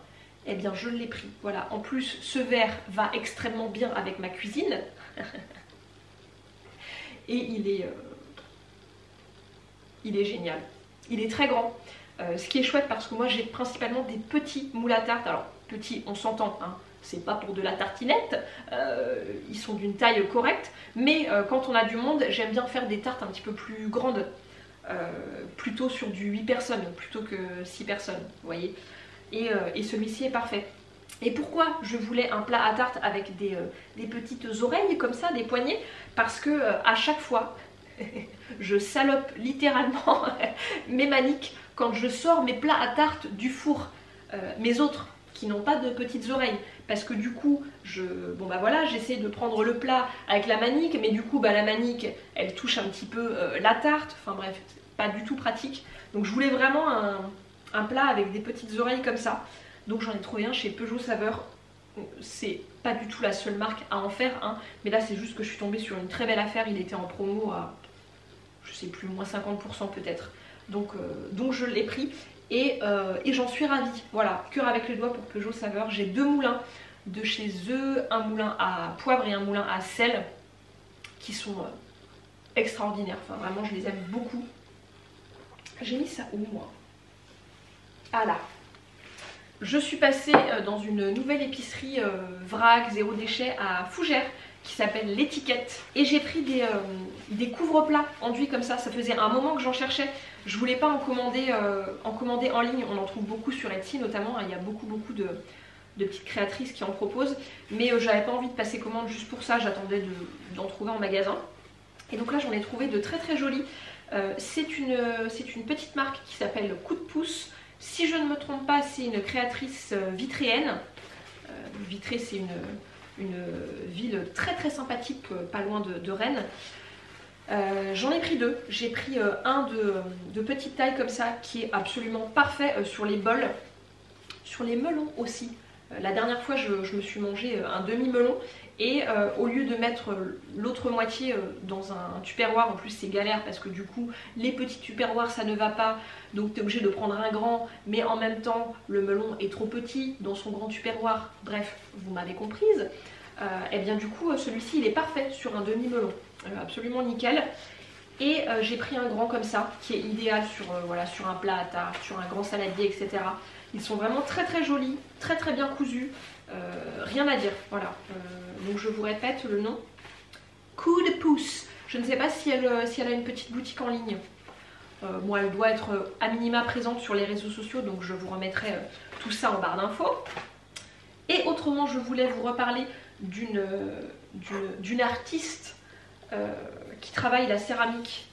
eh bien je l'ai pris. Voilà, en plus ce verre va extrêmement bien avec ma cuisine. Et il est génial. Il est très grand. Ce qui est chouette parce que moi j'ai principalement des petits moules à tarte. Alors petits, on s'entend, hein. C'est pas pour de la tartinette, ils sont d'une taille correcte, mais quand on a du monde, j'aime bien faire des tartes un petit peu plus grandes, plutôt sur du 8 personnes plutôt que 6 personnes, vous voyez. Et celui-ci est parfait. Et pourquoi je voulais un plat à tarte avec des petites oreilles comme ça, des poignées? Parce que à chaque fois, je salope littéralement mes maniques quand je sors mes plats à tarte du four, mes autres qui n'ont pas de petites oreilles, parce que du coup bon bah voilà, j'essaie de prendre le plat avec la manique, mais du coup bah la manique elle touche un petit peu la tarte, enfin bref, c'est pas du tout pratique. Donc je voulais vraiment un plat avec des petites oreilles comme ça, donc j'en ai trouvé un chez Peugeot Saveur. C'est pas du tout la seule marque à en faire, hein, mais là c'est juste que je suis tombée sur une très belle affaire, il était en promo à je sais plus, moins 50% peut-être, donc je l'ai pris. Et j'en suis ravie. Voilà, cœur avec les doigts pour Peugeot Saveur. J'ai 2 moulins de chez eux, un moulin à poivre et un moulin à sel, qui sont extraordinaires. Enfin vraiment, je les aime beaucoup. J'ai mis ça où moi? Ah là. Je suis passée dans une nouvelle épicerie vrac, zéro déchet à Fougères, qui s'appelle l'Étiquette, et j'ai pris des couvre-plats enduits comme ça. Ça faisait un moment que j'en cherchais. Je voulais pas en commander en ligne, on en trouve beaucoup sur Etsy notamment, il y a beaucoup de petites créatrices qui en proposent, mais j'avais pas envie de passer commande juste pour ça, j'attendais d'en trouver en magasin. Et donc là j'en ai trouvé de très jolis. C'est une petite marque qui s'appelle Coup de Pouce. Si je ne me trompe pas, c'est une créatrice vitréenne. Vitré, c'est une ville très sympathique, pas loin de Rennes. J'en ai pris 2. J'ai pris un de petite taille comme ça, qui est absolument parfait sur les bols, sur les melons aussi. La dernière fois, je me suis mangé un demi-melon, et au lieu de mettre l'autre moitié dans un tupperware, en plus c'est galère parce que du coup les petits tupperwares ça ne va pas, donc tu es obligé de prendre un grand, mais en même temps le melon est trop petit dans son grand tupperware, bref, vous m'avez comprise. Et bien du coup celui-ci il est parfait sur un demi-melon, absolument nickel. Et j'ai pris un grand comme ça, qui est idéal voilà, sur un plat à tarte, sur un grand saladier, etc. Ils sont vraiment très jolis, très bien cousus, rien à dire, voilà. Donc je vous répète le nom, Coup de Pouce. Je ne sais pas si elle a une petite boutique en ligne. Bon, elle doit être à minima présente sur les réseaux sociaux, donc je vous remettrai tout ça en barre d'infos. Et autrement, je voulais vous reparler d'une artiste qui travaille la céramique,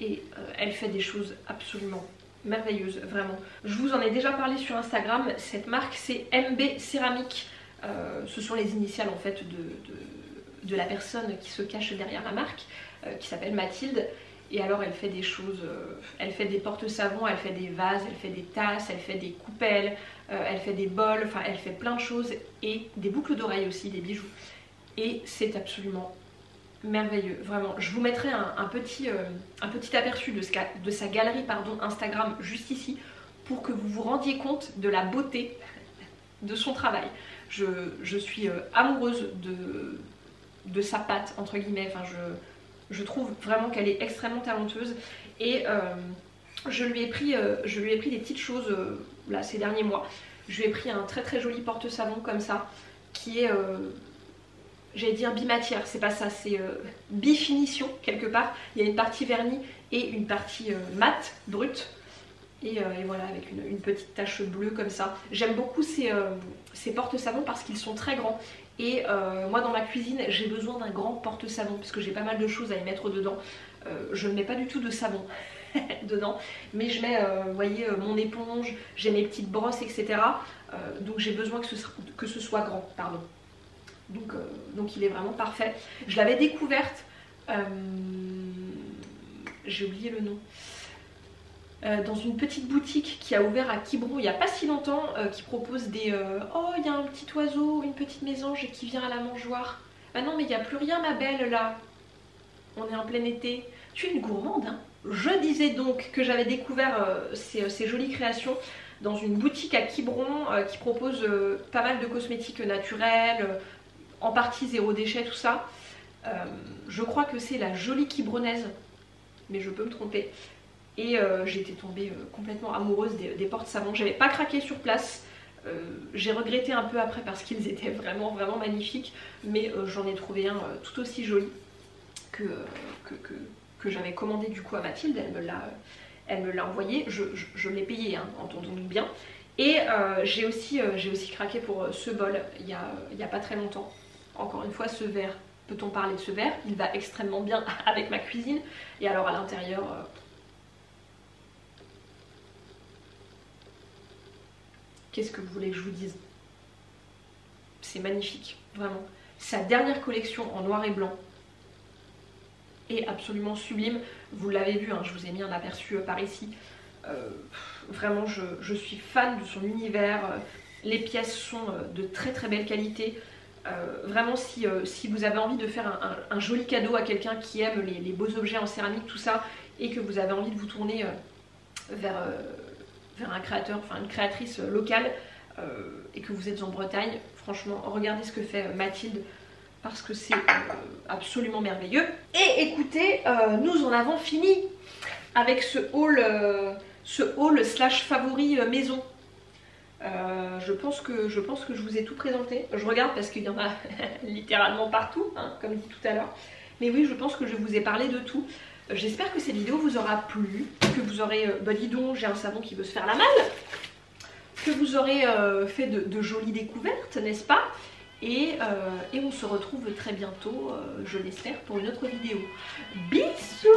et elle fait des choses absolument merveilleuses, vraiment. Je vous en ai déjà parlé sur Instagram. Cette marque c'est MB Céramique. Ce sont les initiales en fait de la personne qui se cache derrière la marque, qui s'appelle Mathilde. Et alors elle fait des choses, elle fait des porte-savons, elle fait des vases, elle fait des tasses, elle fait des coupelles, elle fait des bols, enfin elle fait plein de choses et des boucles d'oreilles aussi, des bijoux. Et c'est absolument merveilleux, vraiment. Je vous mettrai un petit aperçu de sa galerie Instagram juste ici pour que vous vous rendiez compte de la beauté de son travail. Je suis amoureuse de sa patte, entre guillemets, enfin je trouve vraiment qu'elle est extrêmement talentueuse et je lui ai pris des petites choses là ces derniers mois. Je lui ai pris un très joli porte-savon comme ça qui est, j'allais dire bimatière, c'est pas ça, c'est bifinition quelque part. Il y a une partie vernie et une partie mate, brute. Et voilà, avec une petite tache bleue comme ça. J'aime beaucoup ces porte-savons parce qu'ils sont très grands. Et moi dans ma cuisine j'ai besoin d'un grand porte-savon parce que j'ai pas mal de choses à y mettre dedans. Je ne mets pas du tout de savon dedans, mais je mets, vous voyez, mon éponge, j'ai mes petites brosses, etc. Donc j'ai besoin que ce soit grand, pardon. Donc il est vraiment parfait. Je l'avais découverte, j'ai oublié le nom. Dans une petite boutique qui a ouvert à Quiberon il n'y a pas si longtemps, qui propose des oh il y a un petit oiseau, une petite mésange qui vient à la mangeoire. Ah non mais il n'y a plus rien ma belle là, on est en plein été. Tu es une gourmande hein. Je disais donc que j'avais découvert ces jolies créations dans une boutique à Quiberon qui propose pas mal de cosmétiques naturels, en partie zéro déchet, tout ça. Je crois que c'est la Jolie Quiberonnaise, mais je peux me tromper. Et j'étais tombée complètement amoureuse des porte-savons. J'avais pas craqué sur place. J'ai regretté un peu après parce qu'ils étaient vraiment magnifiques. Mais j'en ai trouvé un tout aussi joli que j'avais commandé du coup à Mathilde. Elle me l'a envoyé. Je l'ai payé, hein, entendons-nous bien. Et j'ai aussi craqué pour ce bol il y a pas très longtemps. Encore une fois, ce verre. Peut-on parler de ce verre? Il va extrêmement bien avec ma cuisine. Et alors à l'intérieur... qu'est-ce que vous voulez que je vous dise? C'est magnifique, vraiment. Sa dernière collection en noir et blanc est absolument sublime. Vous l'avez vu, hein, je vous ai mis un aperçu par ici. Vraiment, je suis fan de son univers. Les pièces sont de très belle qualité. Vraiment, si vous avez envie de faire un joli cadeau à quelqu'un qui aime les beaux objets en céramique, tout ça, et que vous avez envie de vous tourner vers un créateur, enfin une créatrice locale et que vous êtes en Bretagne, franchement regardez ce que fait Mathilde parce que c'est absolument merveilleux. Et écoutez, nous en avons fini avec ce haul slash favori maison. Je pense que je vous ai tout présenté. Je regarde parce qu'il y en a littéralement partout, hein, comme dit tout à l'heure. Mais oui, je pense que je vous ai parlé de tout. J'espère que cette vidéo vous aura plu, que vous aurez, bah dis donc, j'ai un savon qui veut se faire la malle, que vous aurez fait de jolies découvertes, n'est-ce pas? Et on se retrouve très bientôt, je l'espère, pour une autre vidéo. Bisous!